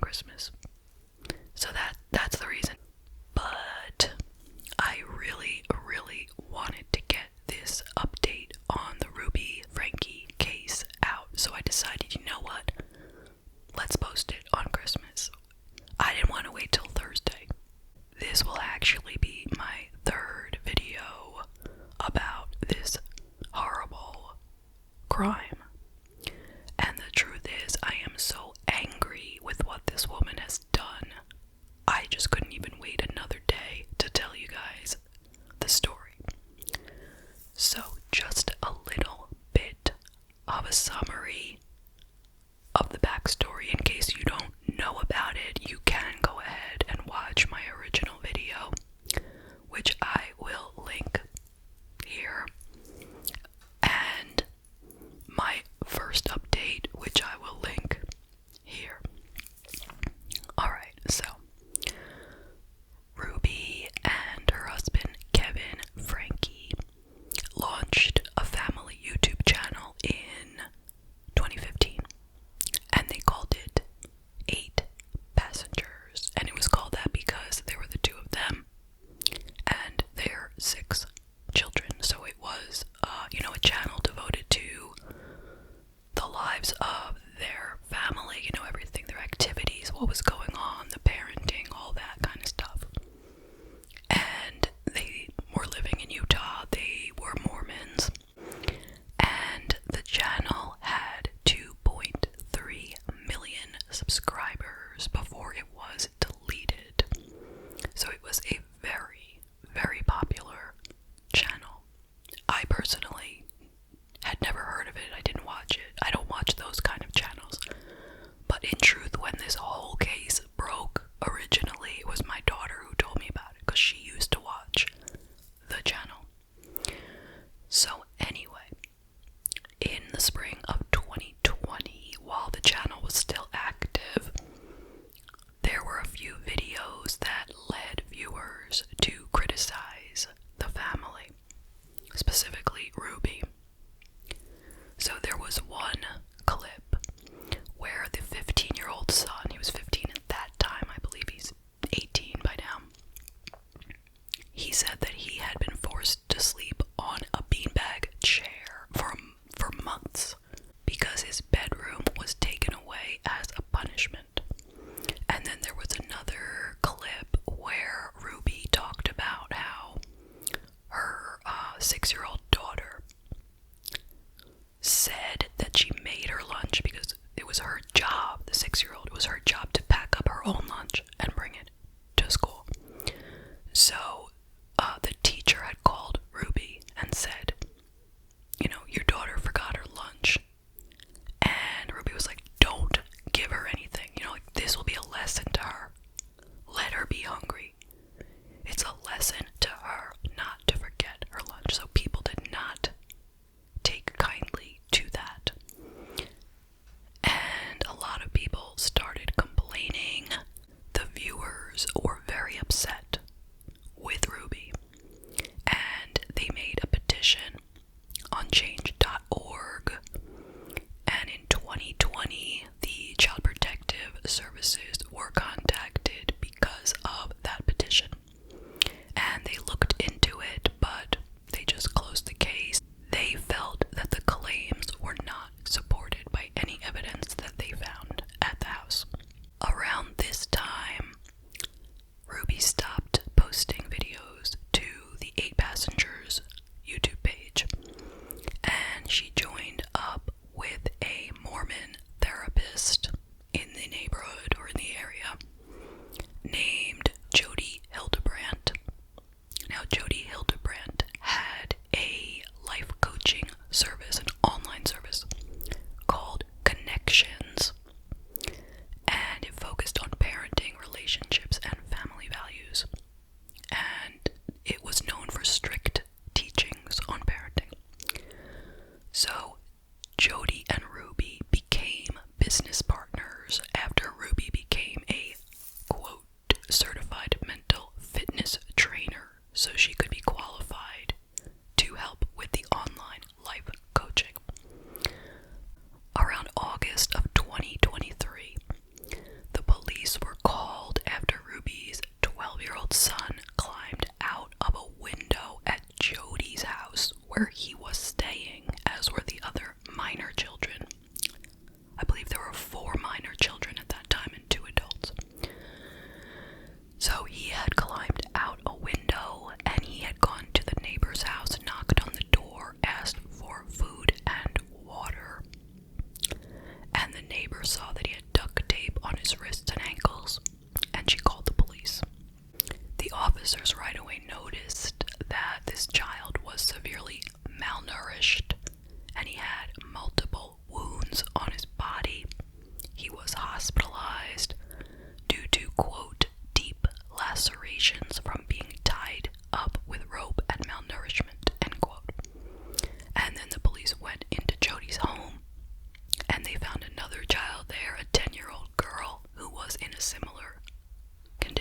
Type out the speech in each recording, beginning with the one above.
Christmas. So that's the reason. But I really, really wanted to get this update on the Ruby Franke case out. So I decided, you know what? Let's post it on Christmas. I didn't want to wait till Thursday. This will actually be my third video about this horrible crime. And the truth is, I am so angry with what this woman has done. I just couldn't even wait another day to tell you guys the story. So, just a little bit of a summary of the backstory in case you don't know about it. You can go ahead and watch my original video, which I will link here, and my first update, which I will link here. Alright, so Ruby and her husband Kevin Franke launched a family YouTube channel in 2015, and they called it 8 Passengers, and it was called that because there were the two of them and their 6 children. So it was a channel devoted to the lives of their family, everything, their activities, what was going on, the parenting, all that kind of stuff. And they were living in Utah. They were Mormons, and the channel had 2.3 million subscribers before it was deleted. So it was a very, very popular channel. I personally had never heard of it. I didn't watch it. I don't watch those kind of channels. But in truth, when this whole case broke, originally it was my daughter who told me about it because she used to watch the channel. So anyway, in the spring of 2020, while the channel was still active, there were a few videos that led viewers to criticize the family, specifically Ruby. So there was one clip where the 15-year-old son, he was 15 at that time, I believe he's 18 by now, he said that he had been forced to sleep on a beanbag chair for months because his bedroom was taken away as a punishment. And then there was another clip where Ruby talked about how her 6-year-old daughter said that she made her lunch because it was her job, the 6-year-old, it was her job to pack up her own lunch and bring it to school. So the teacher had called Ruby and said, your daughter forgot her lunch. And Ruby was like, don't give her anything. This will be a lesson to her. Let her be hungry. It's a lesson to her not to forget her lunch. So people did not take kindly to that. And a lot of people started complaining. The viewers were very upset with Ruby. And they made a petition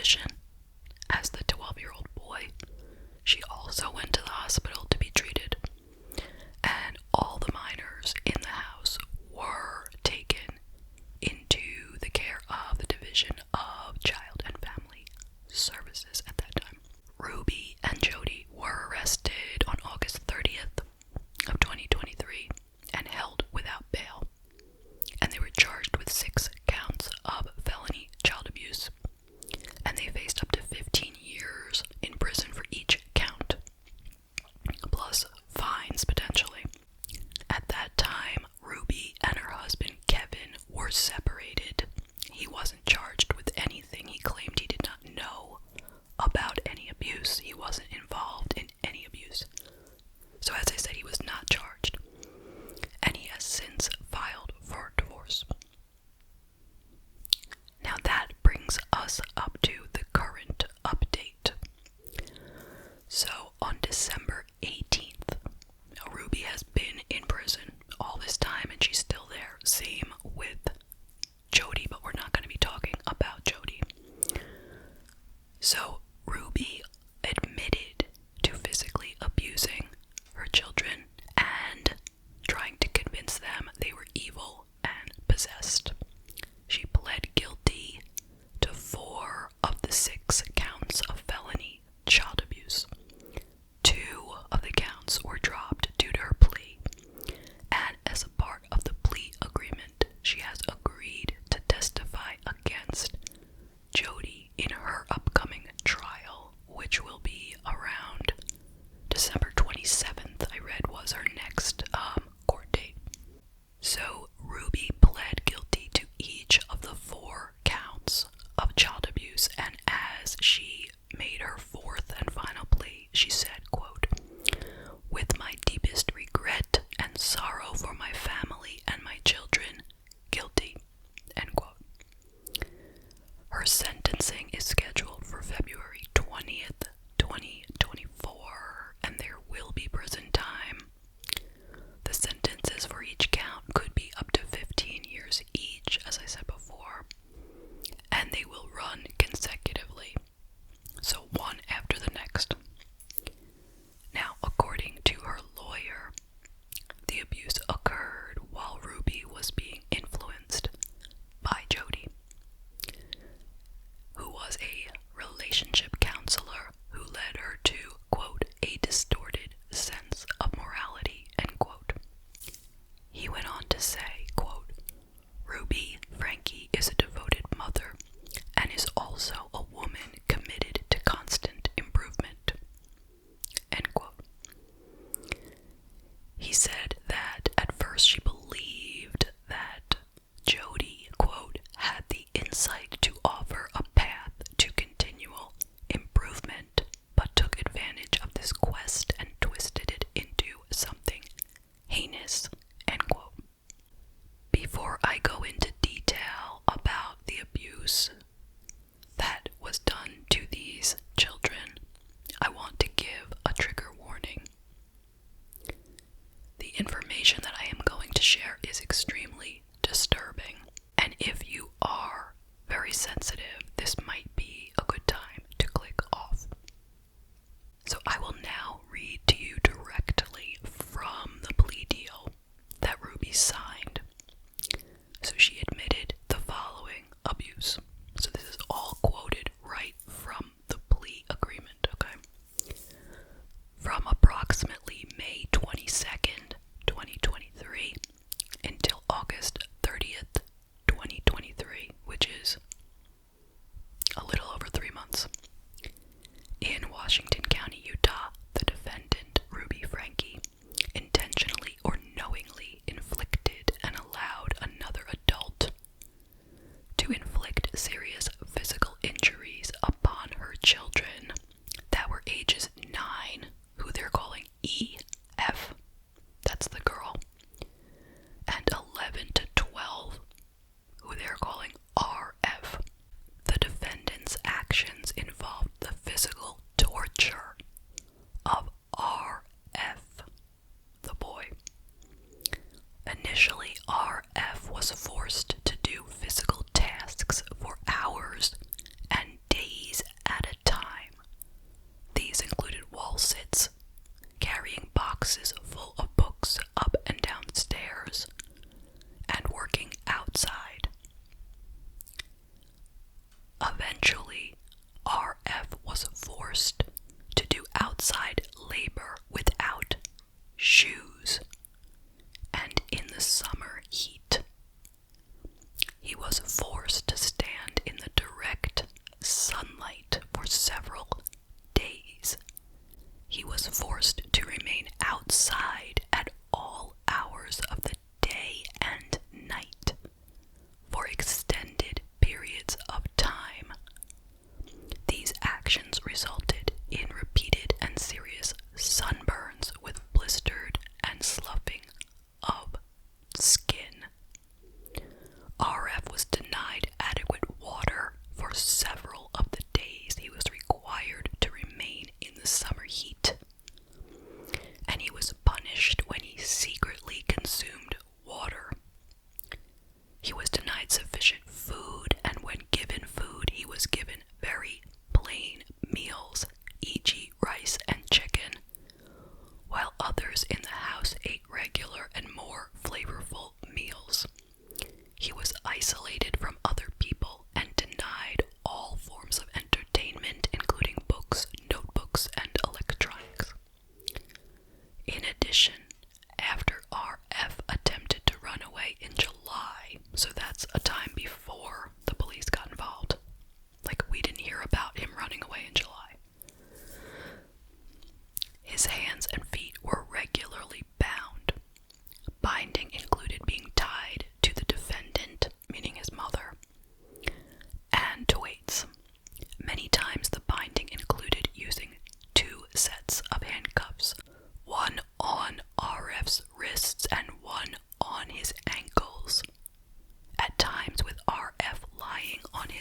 condition as the 12-year-old boy. She also went to the hospital to be treated, and all the minors in the house were taken into the care of the Division of Child and Family Services at that time. Ruby and Jody were arrested on August 30th of 2023 and held without bail, and they were charged with 6 counts of felony child abuse, and they faced up to 15 years in prison for each count, plus fines potentially. At that time, Ruby and her husband Kevin were separated. He wasn't charged with anything. He claimed he did not know about any abuse. He wasn't involved in any abuse. So as I said, he was not charged, and he has since filed for divorce. Now that brings us up to the current update. So on December 18th, Ruby has been in prison all this time and she's still there. Same with Jody, but we're not going to be talking about Jody. So Ruby admitted to physically abusing her children and trying to convince them they were evil and possessed. She pled guilty to 4 of the 6 counts of felony child abuse. 2 of the counts were dropped due to her plea, and as a part of the plea agreement, she has agreed to testify against Jody in her upcoming trial, which will be around December 27th, I read was her next court date. So Ruby pled guilty to each of the 4 counts of child abuse, and as she made her 4th and final plea, she said, quote, "With my deepest regret and sorrow for my family and my children, guilty," end quote. Her sentencing is scheduled for February 20th, 2024, and there will be prison time. The sentences for each count could be up to 15 years each, as I said before, and they will run consecutively, so one after the next. Now, according to her lawyer, the abuse occurred while Ruby was being influenced by Jody, who was a relationship counselor who led her to, quote, "a distorted sense of morality," end quote. He went on to say, quote, "Ruby Franke is a devoted mother and is also a woman committed to constant improvement," end quote. He said that at first she believed that Jody, quote, "had the insight to offer a path to continual improvement, but took advantage of this quest and twisted it into something heinous," end quote. Before I go into detail about the abuse that was done to these children, I want to give a trigger warning. The information that I am going to share is extremely disturbing, and if you are very sensitive, this might be a good time to click off. So I will now read to you directly from the plea deal that Ruby signed. So she admitted the following abuse. So this is all quoted right from the plea agreement, okay? From approximately May 22nd, 2023 until August 30th, 2023, which is a little over 3 months. In Washington County, Utah, the defendant, Ruby Franke, intentionally or knowingly inflicted and allowed another adult to inflict serious physical injuries upon her children that were ages 9, who they're calling EF, that's the girl, and 11 to 12, who they're calling RF. The defendant's actions involved the physical torture of RF, the boy. Initially, RF was forced to do physical tasks for hours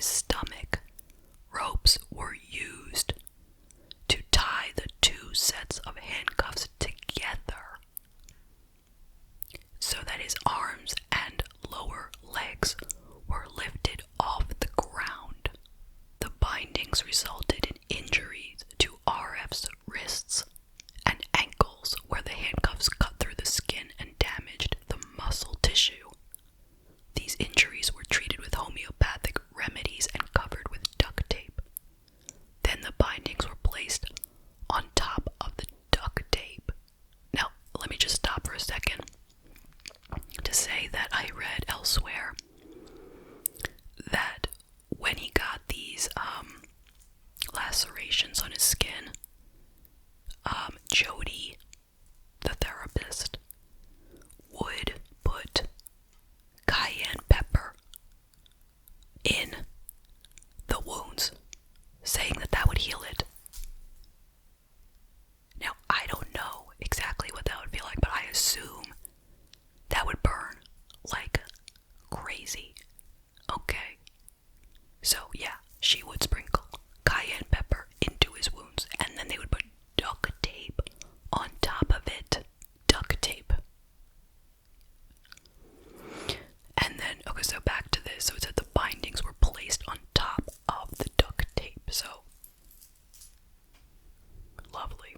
his stomach. Ropes were used to tie the two sets of handcuffs together so that his arms and lower legs were lifted off the ground. The bindings resulted in injuries to RF's wrists and ankles, where the handcuffs cut through the skin and damaged the muscle tissue. These injuries were treated with homeopathic remedies and covered with duct tape. Then the bindings were placed on top of the duct tape. Now, let me just stop for a second to say that I read elsewhere that when he got these lacerations on his skin, Jody, the therapist, would put cayenne pepper in the wounds, saying that that would heal it. Now, I don't know exactly what that would feel like, but I assume that would burn like crazy. Okay. So, yeah, she would sprinkle cayenne pepper into his wounds, and then they would put duct tape on top of it. Duct tape. And then, okay, so back to this. So it said the bindings were placed on top of the duct tape. So, lovely.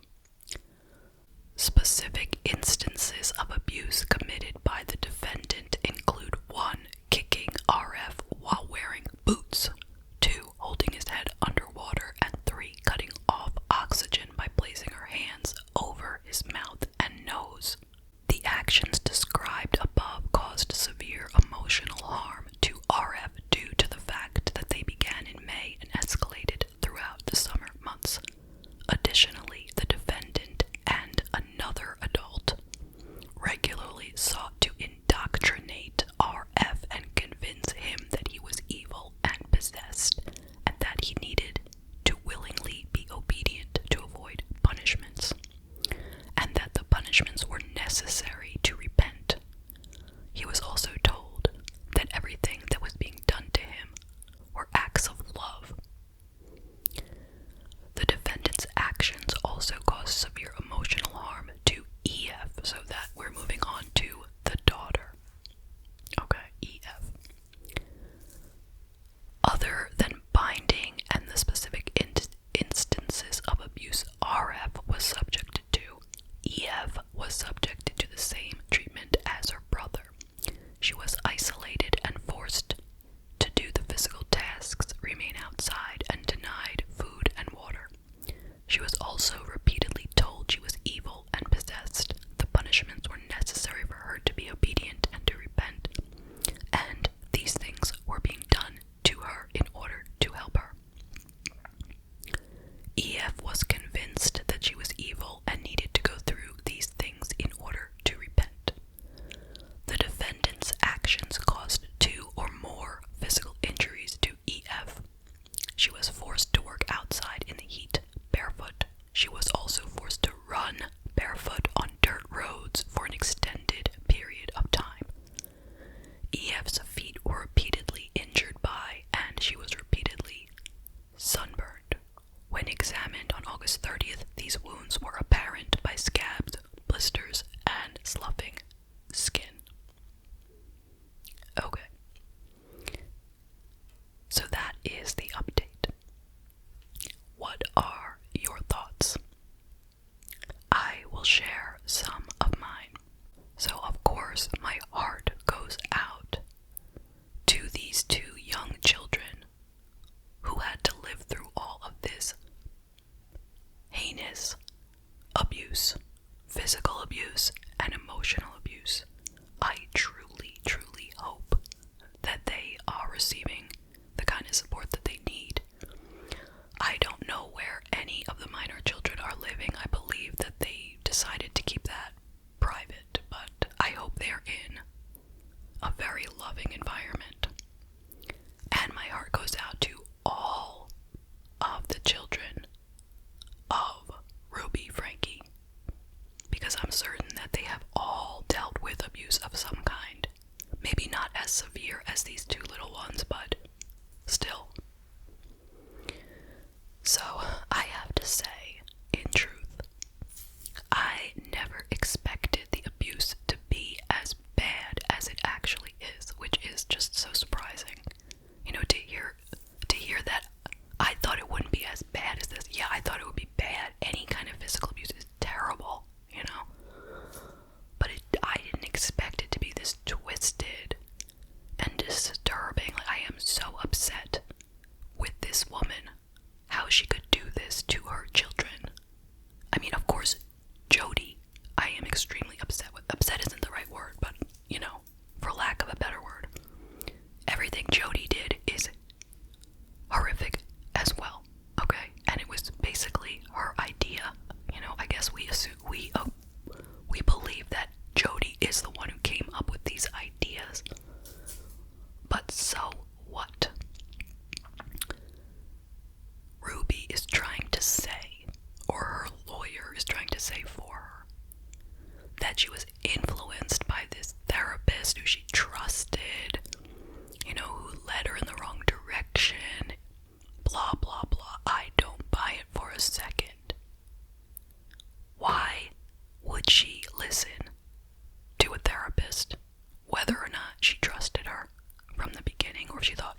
Specific instances of abuse committed by the defendant include 1. Kicking RF while wearing boots, 2. Holding his head underwater, and 3. Cutting off oxygen by placing her hands over his mouth and nose. The actions described above caused severe emotional harm to RF due to the fact that they began in May and escalated throughout the summer months. Additionally, the defendant and another adult regularly sought to indoctrinate RF and convince him that he was evil and possessed.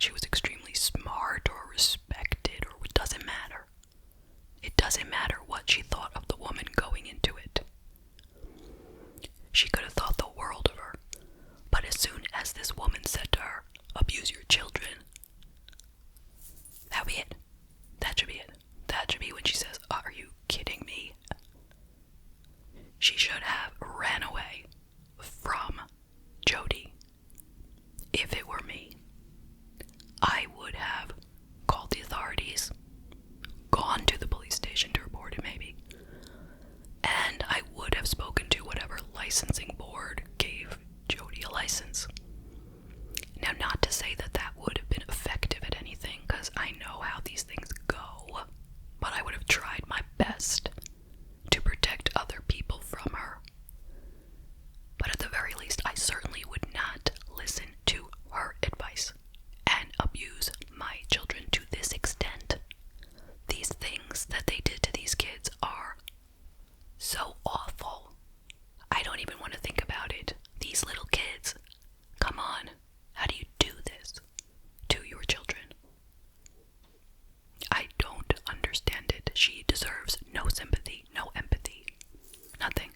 she was extremely smart or respected, or it doesn't matter. It doesn't matter what she thought of the woman going into it. She could have thought the world of her. But as soon as this woman said to her, abuse your children, that'll be it. That should be it. That should be when she says, are you kidding me? She should have ran away from Jody. If it were me, I would have called the authorities, gone to the police station to report it maybe, and I would have spoken to whatever licensing board gave Jody a license. Now, not to say that that would have been effective at anything, because I know how these things go, but I would have tried my best to protect other people from her. But at the very least, I certainly would not listen to her advice and abuse my children to this extent. These things that they did to these kids are so awful. I don't even want to think about it. These little kids, come on, how do you do this to your children? I don't understand it. She deserves no sympathy, no empathy, nothing.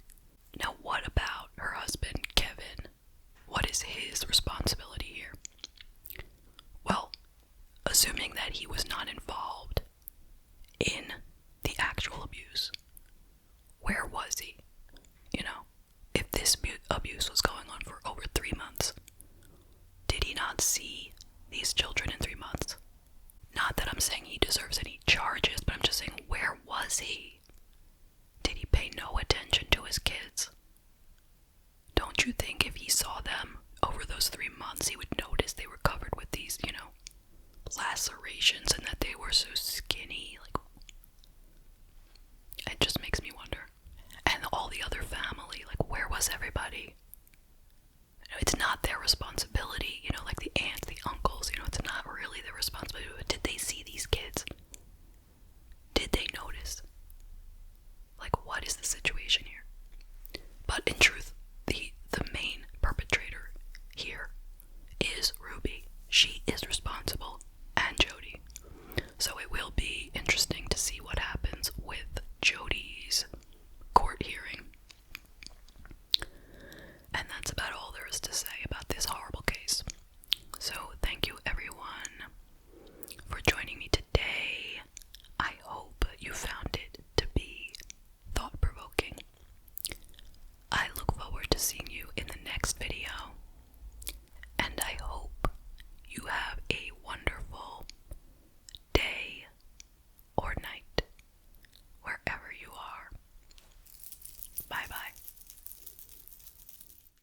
Now, what about her husband, Kevin? What is his responsibility here? Well, assuming that he was not involved in the actual abuse, where was he? You know, if this abuse was going on for over 3 months, did he not see these children in 3 months? Not that I'm saying he deserves any charges, but I'm just saying, where was he? Did he pay no attention to his kids? Don't you think if he saw them over those 3 months, he would notice they were covered with these, lacerations, and that they were so skinny